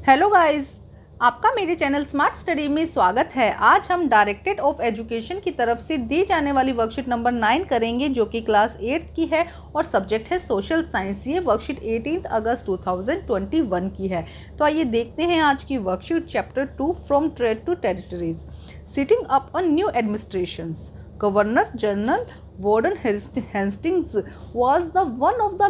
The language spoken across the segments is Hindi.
हेलो गाइस, आपका मेरे चैनल स्मार्ट स्टडी में स्वागत है। आज हम डायरेक्टरेट ऑफ एजुकेशन की तरफ से दी जाने वाली वर्कशीट नंबर 9 करेंगे, जो कि क्लास 8 की है और सब्जेक्ट है सोशल साइंस। ये वर्कशीट 18 अगस्त 2021 की है। तो आइए देखते हैं आज की worksheet. Chapter 2 from trade to territories, setting up a new administrations. Governor General Warren Hastings was the one of the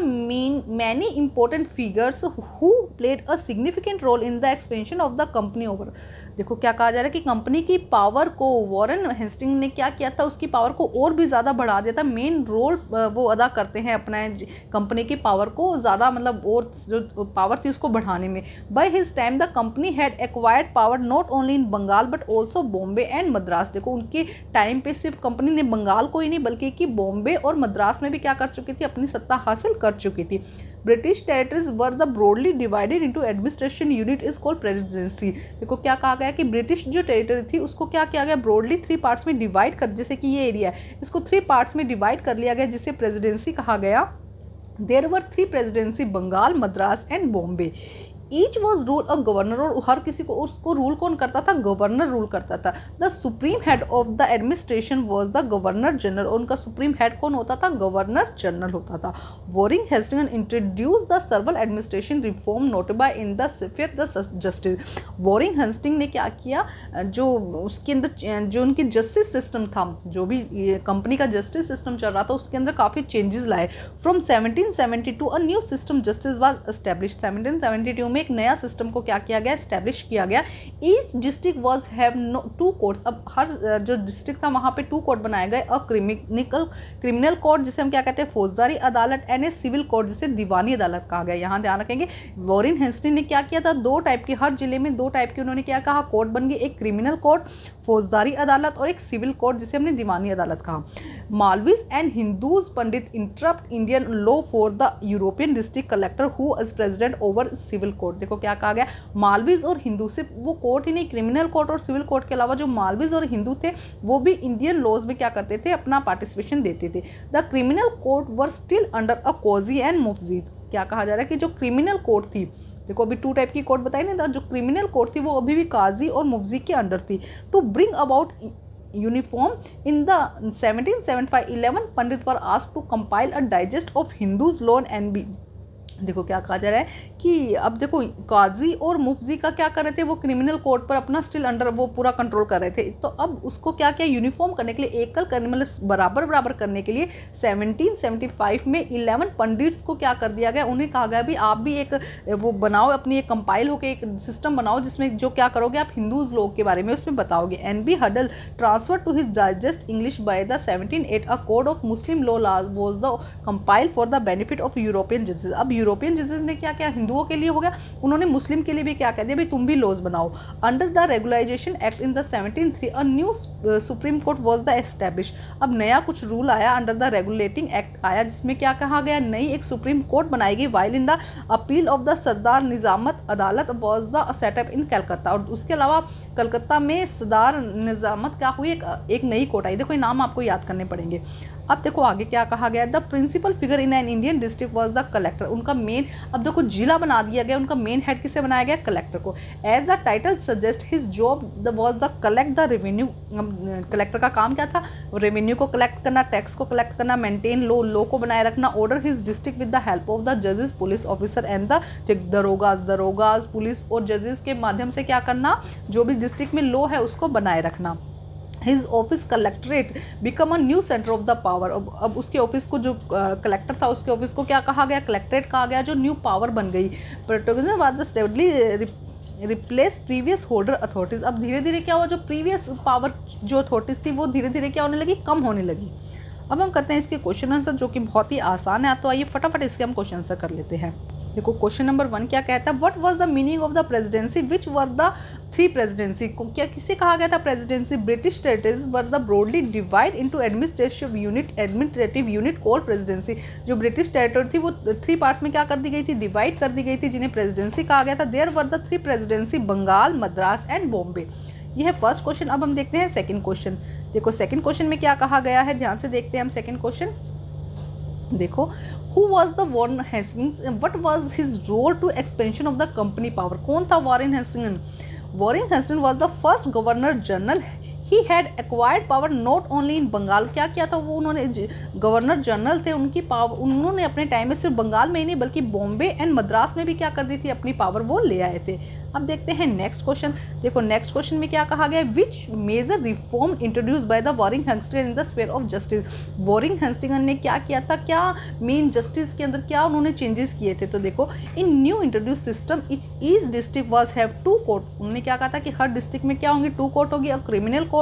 many important figures who played a significant role in the expansion of the company over। देखो क्या कहा जा रहा है कि कंपनी की पावर को वॉरेन हेस्टिंग ने क्या किया था, उसकी पावर को और भी ज़्यादा बढ़ा दिया था। मेन रोल वो अदा करते हैं अपना कंपनी की पावर को ज़्यादा, मतलब और जो पावर थी उसको बढ़ाने में। By his time the company had acquired power not only in Bengal but also Bombay and Madras. देखो उनके टाइम पे सिर्फ कंपनी ने बंगाल को ही नहीं बल्कि कि बॉम्बे और मद्रास में भी क्या कर चुकी थी, अपनी सत्ता हासिल कर चुकी थी। British territories were the broadly divided into administration unit is called presidency. देखो क्या कहा गया कि ब्रिटिश जो टेरिटरी थी उसको क्या किया गया, ब्रॉडली 3 पार्ट्स में डिवाइड कर, जैसे कि ये एरिया है इसको 3 पार्ट्स में डिवाइड कर लिया गया, जिसे प्रेसिडेंसी कहा गया। There were 3 presidency, Bengal, Madras and Bombay. Each was rule of governor, और हर किसी को उसको रूल कौन करता था, गवर्नर रूल करता था। The supreme head of the administration was the governor general, और उनका सुप्रीम हेड कौन होता था, गवर्नर जनरल होता था। Warren Hastings introduce the several administration reform noted by in the fifth the justice. Warren Hastings ने क्या किया, जो उसके अंदर जो उनकी जस्टिस सिस्टम था, जो भी कंपनी का जस्टिस सिस्टम चल रहा था उसके अंदर काफ़ी चेंजेस लाए। From 1772 a new system justice was establish. 1772 में एक नया सिस्टम को क्या किया गया, एस्टेब्लिश किया गया। Each district was have 2 courts. अब हर जो डिस्ट्रिक्ट था वहाँ पे 2 कोर्ट बनाए गए। अ क्रिमिनल कोर्ट जिसे हम क्या कहते हैं, फौजदारी अदालत, एंड ए सिविल कोर्ट जिसे दीवानी अदालत कहा गया। यहाँ ध्यान रखेंगे वॉरेन हेस्टिंग ने क्या किया था, 2 टाइप की, हर जिले में 2 टाइप की उन्होंने क्या कहा, कोर्ट बन गई। एक क्रिमिनल कोर्ट फौजदारी अदालत और एक सिविल कोर्ट जिसे हमने दीवानी अदालत कहा। Maulvis and Hindus pandit interpret Indian law for the European district collector who is president over civil court. देखो क्या कहा गया, मालवीज और हिंदू, सिर्फ वो कोर्ट ही नहीं, क्रिमिनल कोर्ट और सिविल कोर्ट के अलावा जो मालवीज और हिंदू थे वो भी इंडियन लॉज में क्या करते थे, अपना पार्टिसिपेशन देते थे। The criminal court were still under a qazi and mufti. क्या कहा जा रहा है कि जो क्रिमिनल कोर्ट थी, देखो अभी 2 टाइप की कोर्ट बताई ना, जो क्रिमिनल कोर्ट थी वो अभी भी काजी और मुफ्जी के अंडर थी। To bring about uniform in the 1775 11 pandit were asked to compile a digest of Hindus law and be. देखो क्या कहा जा रहा है कि अब देखो काजी और मुफ्जी का क्या कर रहे थे, वो क्रिमिनल कोर्ट पर अपना स्टिल अंडर वो पूरा कंट्रोल कर रहे थे। तो अब उसको क्या किया, यूनिफॉर्म करने के लिए, एकल करने, मतलब बराबर बराबर करने के लिए 1775 में 11 पंडित्स को क्या कर दिया गया, उन्हें कहा गया भी आप भी एक वो बनाओ, अपनी एक कंपाइल होकर एक सिस्टम बनाओ जिसमें जो क्या करोगे आप हिंदूज लोग के बारे में उसमें बताओगे। एन बी हडल transfer to his digest English by the 1708 a code of Muslim law was the compile for the benefit of European जजेस। अब यूरोपियन जजेस ने क्या किया, हिंदुओं के लिए हो गया, उन्होंने मुस्लिम के लिए भी क्या कह दिया, भाई तुम भी लॉज बनाओ। Under the regularisation act in the 1703 a new supreme court was the establish. अब नया कुछ रूल आया, अंडर द रेगुलेटिंग एक्ट आया, जिसमें क्या कहा गया, नई एक सुप्रीम कोर्ट बनाई गई। While in the appeal of the Sadar Nizamat Adalat was the setup in Calcutta. और उसके अलावा कलकत्ता में सरदार निजामत क्या हुई, एक नई कोर्ट आई। देखो ये नाम आपको याद करने पड़ेंगे। अब देखो आगे क्या कहा गया, the principal figure in an Indian district was the collector. उनका मेन, अब देखो जिला बना दिया गया, उनका मेन हेड किसे बनाया गया, कलेक्टर को। As the title suggest his job was the collect the revenue. Collector का काम क्या था, रेवेन्यू को कलेक्ट करना, टैक्स को कलेक्ट करना, मेंटेन लॉ को बनाए रखना। Order his district with the help of the जजेस, police officer and the darogas police और जजेस के माध्यम से क्या करना, जो भी डिस्ट्रिक्ट में लॉ है उसको बनाए रखना। His office collectorate become a new centre of the power. अब उसके ऑफिस को, जो कलेक्टर था उसके ऑफिस को क्या कहा गया, कलेक्ट्रेट कहा गया, जो न्यू पावर बन गई। Protection was the stably replace previous holder authorities. अब धीरे धीरे क्या हुआ, जो प्रीवियस पावर जो अथॉरिटीज़ थी वो धीरे धीरे क्या होने लगी, कम होने लगी। अब हम करते हैं इसके क्वेश्चन आंसर, जो कि बहुत ही आसान है। तो आइए फटाफट इसके हम क्वेश्चन आंसर कर लेते हैं। देखो क्वेश्चन नंबर 1 क्या कहता है, what was the meaning of the presidency which were the 3 presidency. क्या किसे कहा गया था presidency, British territories were the broadly divide into administrative unit called presidency. जो ब्रिटिश टेरिटरी थी वो 3 पार्ट्स में क्या कर दी गई थी, डिवाइड कर दी गई थी, जिन्हें प्रेसिडेंसी कहा गया था। There were the 3 presidency, Bengal, Madras and Bombay. ये है फर्स्ट क्वेश्चन। अब हम देखते हैं सेकंड क्वेश्चन। देखो सेकंड क्वेश्चन में क्या कहा गया है, ध्यान से देखते हैं हम सेकंड क्वेश्चन। देखो, who was the Warren Hastings, what was his role to expansion of the company power. कौन था Warren Hastings? Warren Hastings was the first governor general. He had acquired power not only in Bengal. क्या किया था वो, उन्होंने गवर्नर जनरल थे, उनकी पावर उन्होंने अपने टाइम में सिर्फ बंगाल में ही नहीं बल्कि बॉम्बे एंड मद्रास में भी क्या कर दी थी, अपनी पावर वो ले आए थे। अब देखते हैं नेक्स्ट क्वेश्चन। देखो नेक्स्ट क्वेश्चन में क्या कहा गया, which major reform introduce by the Warren Hasting in the sphere of justice. Warren Hasting ने क्या किया था, क्या मेन जस्टिस के अंदर क्या उन्होंने चेंजेस किए थे। तो देखो, in new introduce system each district was have 2 court. उन्होंने क्या कहा था कि हर डिस्ट्रिक्ट में क्या होंगी, 2 कोर्ट होगी, और क्रिमिनल कोर्ट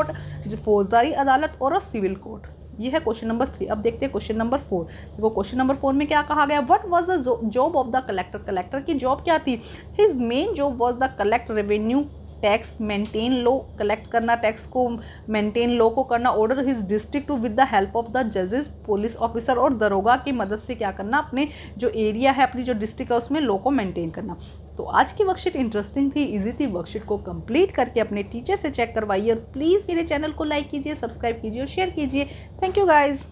जो फौजदारी अदालत और सिविल कोर्ट। ये है क्वेश्चन नंबर 3। अब देखते हैं क्वेश्चन नंबर 4। देखो क्वेश्चन नंबर 4 में क्या कहा गया, what was the job of the collector. Collector की जॉब क्या थी, his main job was the collect revenue tax, maintain law, collect करना टैक्स को, मेंटेन लॉ को करना, order his district to with the help of the जजेस, पुलिस ऑफिसर और दरोगा की मदद से क्या करना, अपने जो एरिया है, अपनी जो डिस्ट्रिक्ट है उसमें लॉ को मेंटेन करना। तो आज की वर्कशीट इंटरेस्टिंग थी, इजी थी। वर्कशीट को कंप्लीट करके अपने टीचर से चेक करवाइए और प्लीज़ मेरे चैनल को लाइक कीजिए, सब्सक्राइब कीजिए और शेयर कीजिए। Thank you guys.